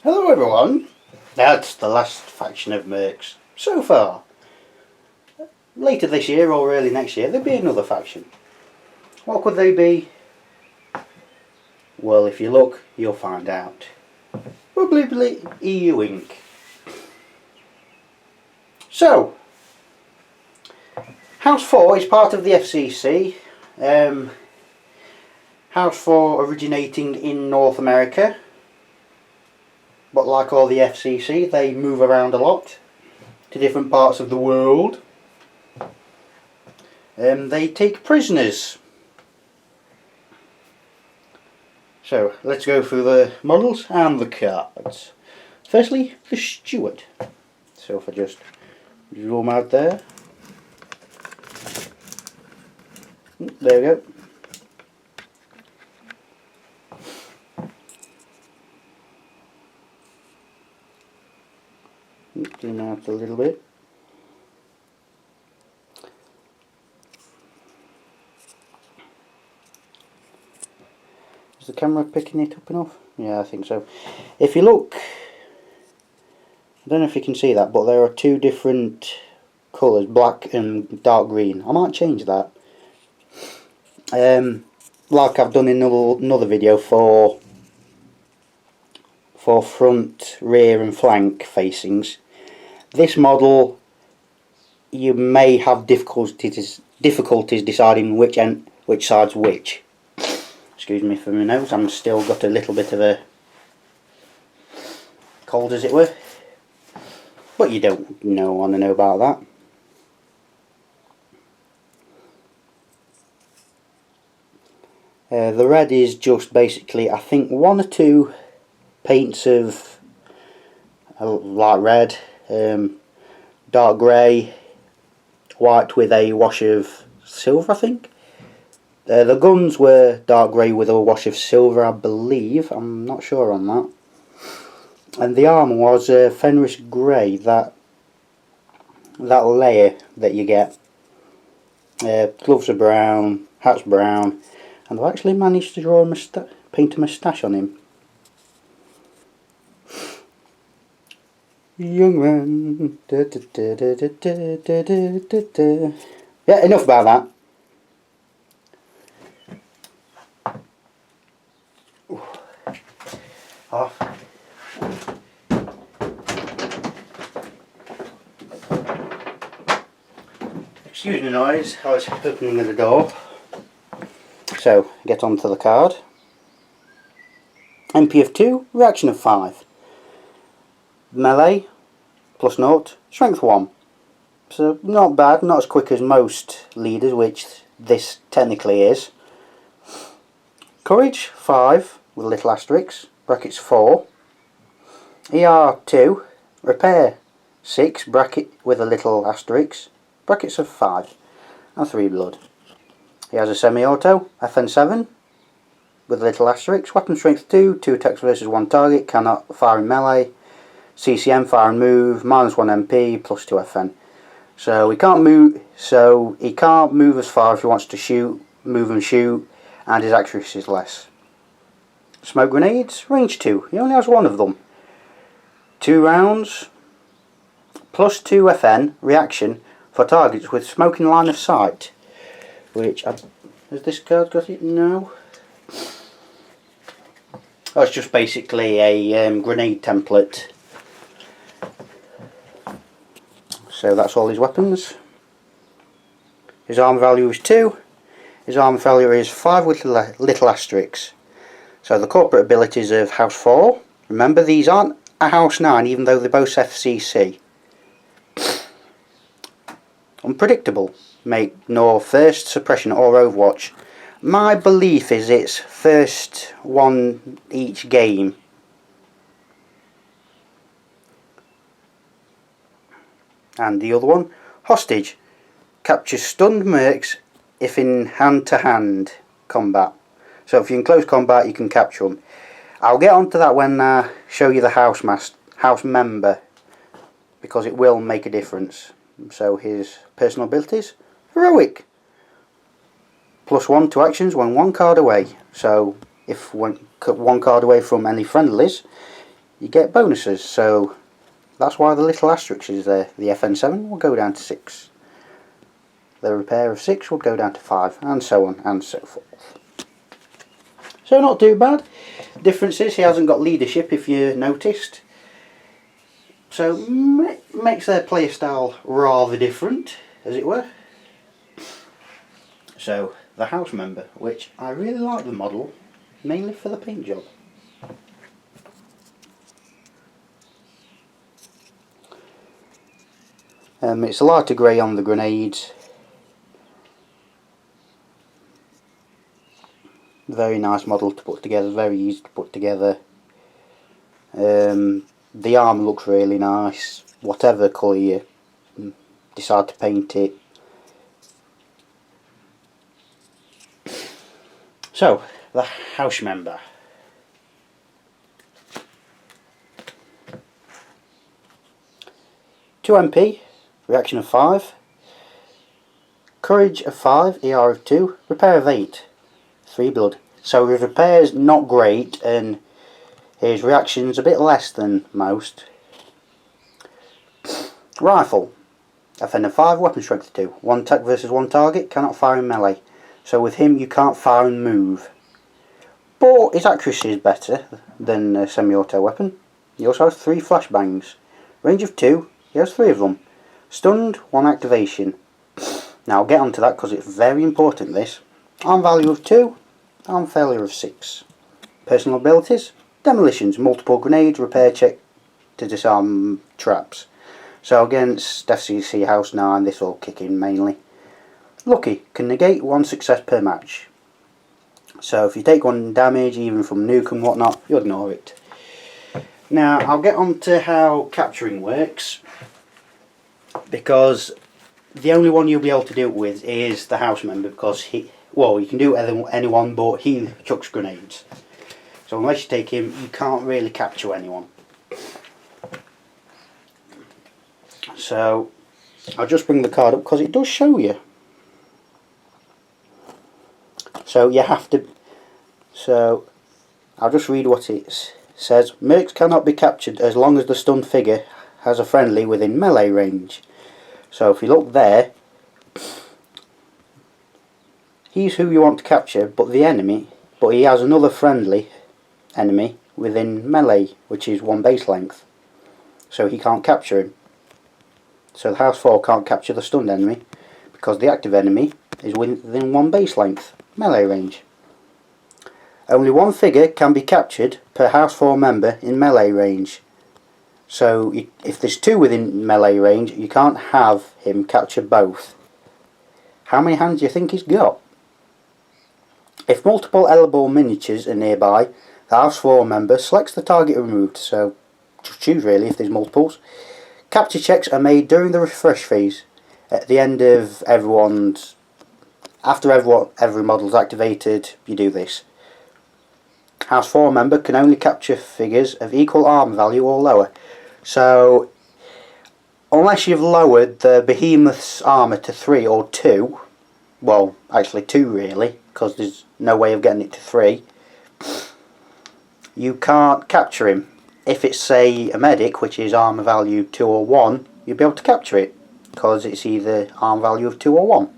Hello everyone. That's the last faction of MERCS so far. Later this year or early next year there'll be another faction. What could they be? Well, if you look you'll find out. Probably EU Inc. So, House 4 is part of the F.C.C. House 4 originating in North America. But like all the F.C.C, they move around a lot to different parts of the world. They take prisoners. So let's go through the models and the cards. Firstly, the Steward. So if I just zoom out there. There we go. Zoom out a little bit. Is the camera picking it up enough? Yeah, I think so. If you look, I don't know if you can see that, but there are two different colours, black and dark green. I might change that. Like I've done in another video for front, rear and flank facings. This model, you may have difficulties deciding which side's which. Excuse me for my nose, I'm still got a little bit of a cold, as it were. But you don't want to know about that. The red is just basically, I think, one or two paints of light red, dark grey, white with a wash of silver, I think. The guns were dark grey with a wash of silver, I believe. I'm not sure on that. And the armour was Fenris grey, that layer that you get. Gloves are brown, hat's brown, and I've actually managed to draw paint a moustache on him. Young man. Da, da, da, da, da, da, da, da, da. Yeah, enough about that. Off. Excuse the noise, I was opening the door. So, get on to the card. MP of 2, reaction of 5. Melee, plus 0, strength 1. So, not bad, not as quick as most leaders, which this technically is. Courage, 5, with a little asterisk, brackets 4. ER 2, repair 6, bracket with a little asterisk, brackets of 5, and 3 blood. He has a semi-auto, FN 7, with a little asterisk, weapon strength 2, 2 attacks versus 1 target, cannot fire in melee, CCM, fire and move, minus 1 MP, plus 2 FN. So he can't move. So he can't move as far if he wants to shoot, move and shoot, and his accuracy is less. Smoke grenades, range 2. He only has one of them. 2 rounds, plus 2 FN reaction for targets with smoke in line of sight. Which has this card got it? No. Oh, it's just basically a grenade template. So that's all his weapons. His armor value is 2. His armor value is 5 with little asterisks. So the corporate abilities of House 4. Remember, these aren't a House 9, even though they're both F.C.C. Unpredictable. Make no first suppression or overwatch. My belief is it's first one each game. And the other one, hostage. Captures stunned mercs if in hand-to-hand combat. So if you're in close combat, you can capture them. I'll get onto that when I show you the house member, because it will make a difference. So his personal abilities, heroic. Plus 1 to actions when 1 card away. So if one card away from any friendlies, you get bonuses. So that's why the little asterisk is there. The FN7 will go down to 6. The repair of 6 will go down to 5, and so on and so forth. So not too bad. Difference is he hasn't got leadership, if you noticed. So makes their playstyle rather different, as it were. So the house member, which I really like the model, mainly for the paint job. It's a lighter grey on the grenades. Very nice model to put together, very easy to put together. The arm looks really nice, whatever colour you decide to paint it. So, the house member. Two MP, reaction of 5, courage of 5, ER of 2, repair of 8, 3 blood. So his repair's not great and his reaction's a bit less than most. Rifle, offender 5, weapon strength 2, 1 attack versus 1 target, cannot fire in melee. So with him you can't fire and move. But his accuracy is better than a semi-auto weapon. He also has 3 flashbangs. Range of 2, he has 3 of them. Stunned, 1 activation. Now I'll get onto that because it's very important this. Arm value of 2, arm failure of 6. Personal abilities, demolitions, multiple grenades, repair check to disarm traps. So against F.C.C House 9 this will kick in mainly. Lucky, can negate 1 success per match. So if you take 1 damage even from nuke and whatnot, you ignore it. Now I'll get on to how capturing works, because the only one you'll be able to do it with is the house member, because he, well, you can do it with anyone but he chucks grenades. So unless you take him, you can't really capture anyone. So I'll just bring the card up because it does show you. So you have to, so I'll just read what it says. MERCS cannot be captured as long as the stunned figure has a friendly within melee range. So if you look there, he's who you want to capture, but he has another friendly enemy within melee, which is 1 base length. So he can't capture him. So the house 4 can't capture the stunned enemy, because the active enemy is within 1 base length, melee range. Only 1 figure can be captured per house 4 member in melee range. So if there's 2 within melee range, you can't have him capture both. How many hands do you think he's got? If multiple edible miniatures are nearby, the house 4 member selects the target removed, so just choose really if there's multiples. Capture checks are made during the refresh phase. At the end of after every model's activated, you do this. House 4 member can only capture figures of equal arm value or lower. So unless you've lowered the behemoth's armour to 3 or 2, well actually 2 really, because there's no way of getting it to 3, you can't capture him. If it's say a medic, which is armour value 2 or 1, you'll be able to capture it, because it's either arm value of 2 or 1.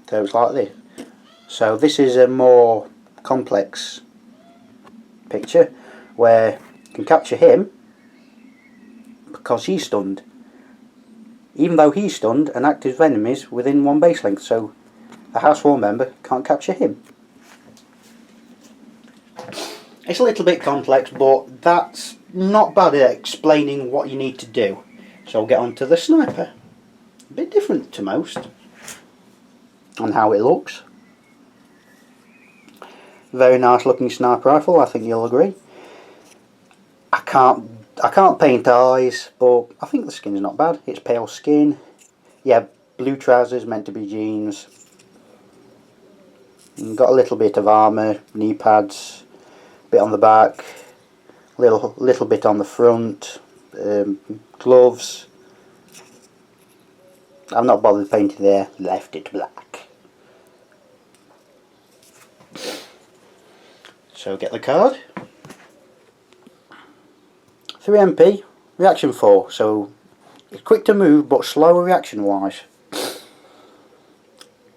So it's like this. So this is a more complex picture where you can capture him because he's stunned. Even though he's stunned, an active enemy's within 1 base length, so a house 4 member can't capture him. It's a little bit complex, but that's not bad at explaining what you need to do. So I'll get on to the sniper. A bit different to most on how it looks. Very nice looking sniper rifle, I think you'll agree. I can't paint eyes, but I think the skin's not bad. It's pale skin. Yeah, blue trousers, meant to be jeans. And got a little bit of armour, knee pads, bit on the back, little bit on the front, gloves. I've not bothered painting there, left it black. So get the card. 3 MP, reaction 4, so it's quick to move but slower reaction wise.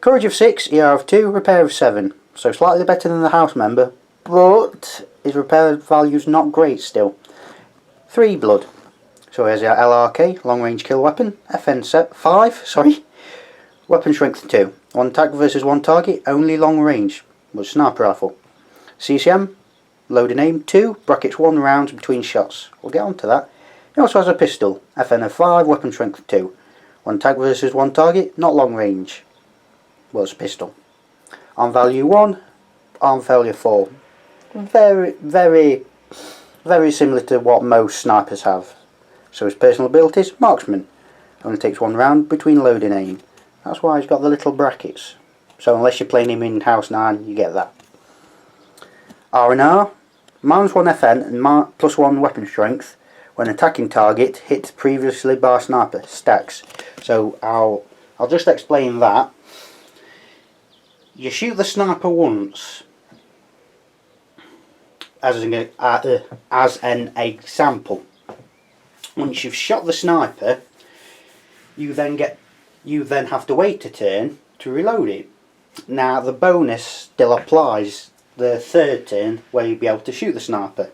Courage of 6, ER of 2, repair of 7, so slightly better than the house member, but his repair value is not great still. 3 blood, so here's your LRK, long range kill weapon, FN 5, weapon strength 2, 1 attack versus 1 target, only long range, with sniper rifle. CCM, load and aim 2, brackets 1 rounds between shots. We'll get on to that. He also has a pistol, FN of 5, weapon strength 2. 1 attack versus 1 target, not long range. Well, it's a pistol. Arm value 1, arm failure 4. Very, very, very similar to what most snipers have. So his personal abilities, marksman. Only takes 1 round between load and aim. That's why he's got the little brackets. So unless you're playing him in House 9, you get that. R&R, -1 FN and +1 weapon strength when attacking target hit previously by sniper stacks. So I'll just explain that. You shoot the sniper once, as an example. Once you've shot the sniper, you then have to wait a turn to reload it. Now the bonus still applies the 3rd turn where you'll be able to shoot the sniper.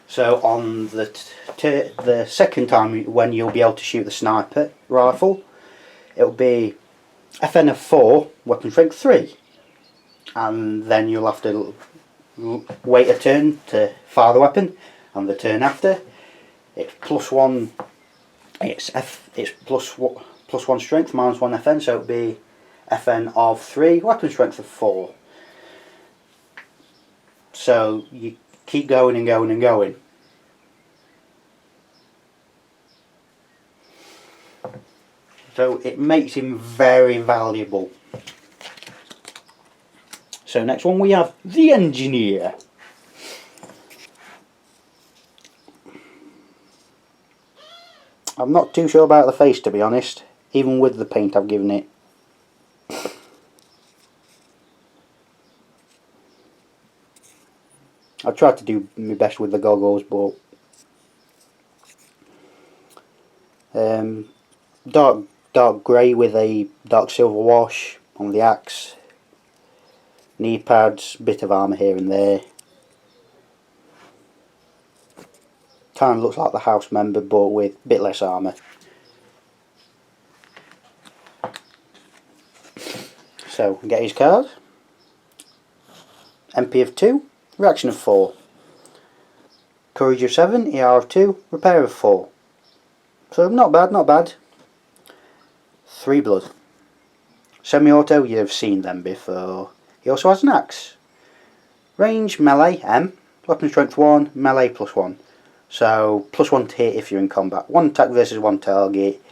So on the 2nd time when you'll be able to shoot the sniper rifle, it'll be FN of 4, weapon strength 3, and then you'll have to wait a turn to fire the weapon, and the turn after it's +1. It's +1 strength, -1 FN, so it'll be FN of 3, weapon strength of 4. So you keep going and going and going. So it makes him very valuable. So next one we have the Engineer. I'm not too sure about the face, to be honest, even with the paint I've given it. I tried to do my best with the goggles, but dark grey with a dark silver wash on the axe, knee pads, bit of armour here and there. Kind of looks like the house member, but with a bit less armour. So get his card. MP of 2. Reaction of 4. Courage of 7, ER of 2, repair of 4. So not bad, not bad. 3 blood. Semi-auto, you've seen them before. He also has an axe. Range, melee, M. Weapon strength 1, melee +1. So +1 to hit if you're in combat. 1 attack versus 1 target.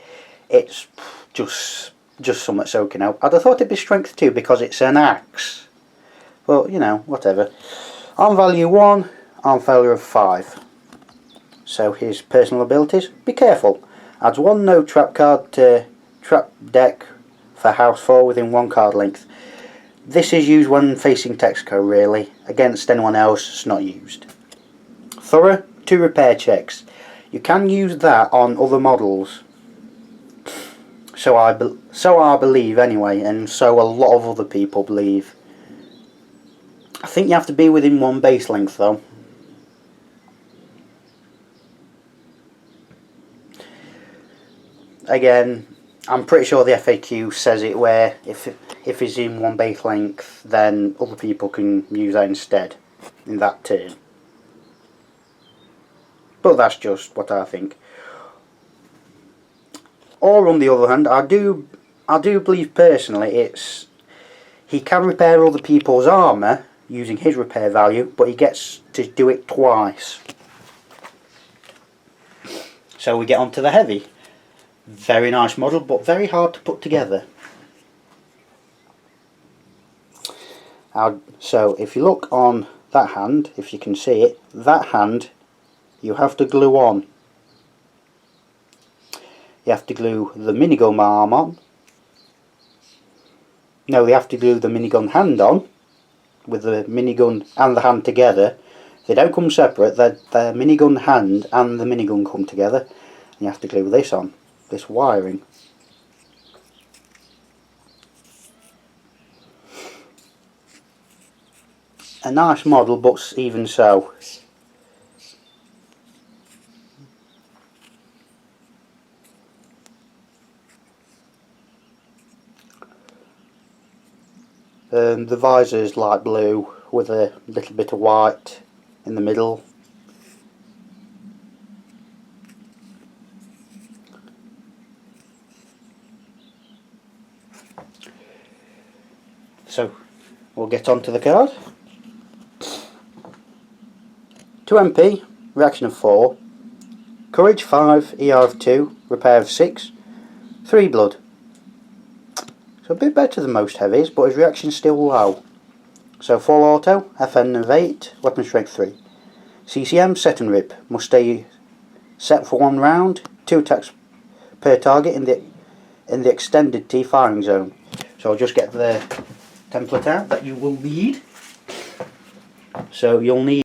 It's just somewhat soaking out. I'd have thought it'd be strength 2 because it's an axe. But, you know, whatever. Arm value 1, arm failure of 5. So his personal abilities, be careful. Adds 1 no trap card to trap deck for house 4 within 1 card length. This is used when facing Texco really. Against anyone else it's not used. Thorough, 2 repair checks. You can use that on other models. So I believe anyway, and so a lot of other people believe. I think you have to be within 1 base length though. Again, I'm pretty sure the FAQ says it where if it's in 1 base length, then other people can use that instead in that turn. But that's just what I think. Or on the other hand, I do believe personally he can repair other people's armour using his repair value, but he gets to do it twice. So we get on to the heavy. Very nice model, but very hard to put together. So if you look on that hand, if you can see it, that hand you have to glue on. You have to glue the minigun arm on. No, you have to glue the minigun hand on. with the minigun and the hand together. They don't come separate, the minigun hand and the minigun come together. You have to glue this on, this wiring. A nice model, but even so. The visor is light blue with a little bit of white in the middle. So we'll get on to the card. 2 MP, reaction of 4, courage 5, ER of 2, repair of 6, 3 blood. So a bit better than most heavies, but his reaction's still low. So full auto, FN of 8, weapon strength 3. CCM, set and rip, must stay set for 1 round, 2 attacks per target in the extended T firing zone. So I'll just get the template out that you will need. So you'll need